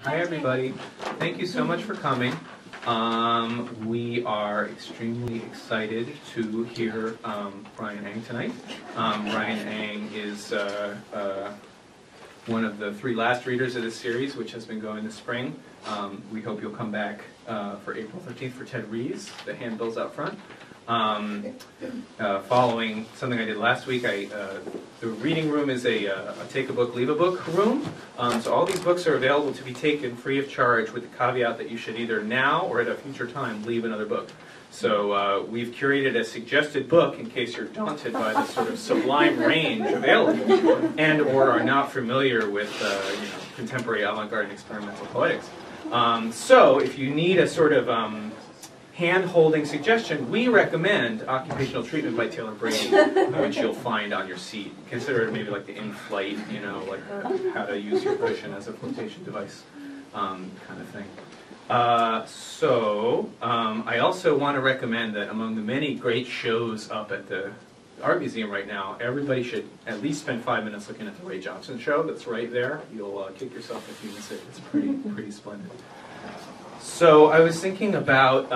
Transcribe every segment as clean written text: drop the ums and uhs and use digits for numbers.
Hi everybody, thank you so much for coming. We are extremely excited to hear Brian Ang tonight. Brian Ang is one of the three last readers of this series, which has been going this spring. We hope you'll come back for April 13th for Ted Rees, the handbills out front. Following something I did last week, the reading room is a take a book, leave a book room. So all these books are available to be taken free of charge, with the caveat that you should either now or at a future time leave another book. So we've curated a suggested book in case you're daunted by the sort of sublime range available and or are not familiar with contemporary avant-garde and experimental poetics. So if you need a sort of hand-holding suggestion, we recommend Occupational Treatment by Taylor Brady, which you'll find on your seat. Consider it maybe like the in-flight, like how to use your cushion as a flotation device kind of thing. I also want to recommend that among the many great shows up at the Art Museum right now, everybody should at least spend 5 minutes looking at the Ray Johnson show that's right there. You'll kick yourself if you miss it. It's pretty splendid. So I was thinking about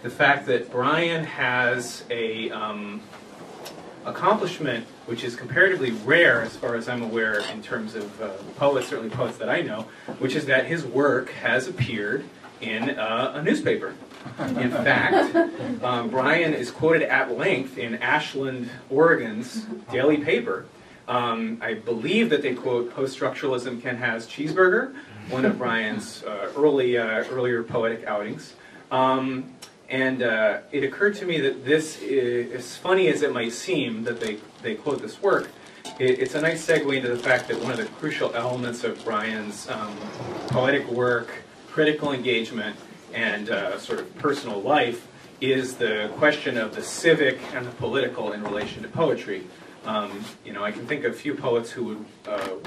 the fact that Brian has a accomplishment which is comparatively rare as far as I'm aware in terms of poets, certainly poets that I know, which is that his work has appeared in a newspaper. In fact, Brian is quoted at length in Ashland, Oregon's daily paper. I believe that they quote "Post-structuralism can has cheeseburger," one of Brian's earlier poetic outings. It occurred to me that this is, as funny as it might seem that they quote this work, it's a nice segue into the fact that one of the crucial elements of Brian's poetic work, critical engagement, and sort of personal life is the question of the civic and the political in relation to poetry. I can think of few poets who would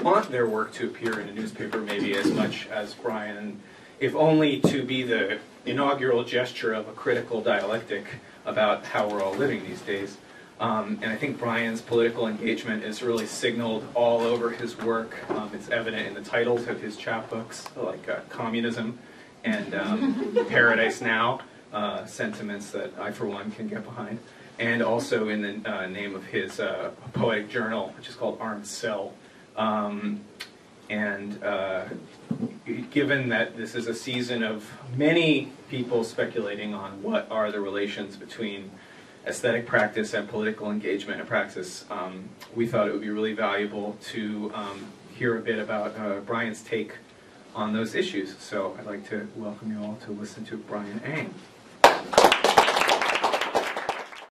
want their work to appear in a newspaper maybe as much as Brian, if only to be the inaugural gesture of a critical dialectic about how we're all living these days. And I think Brian's political engagement is really signaled all over his work. It's evident in the titles of his chapbooks, like Communism and Paradise Now, sentiments that I, for one, can get behind. And also in the name of his poetic journal, which is called Armed Cell. Given that this is a season of many people speculating on what are the relations between aesthetic practice and political engagement and praxis, we thought it would be really valuable to hear a bit about Brian's take on those issues. So I'd like to welcome you all to listen to Brian Ang.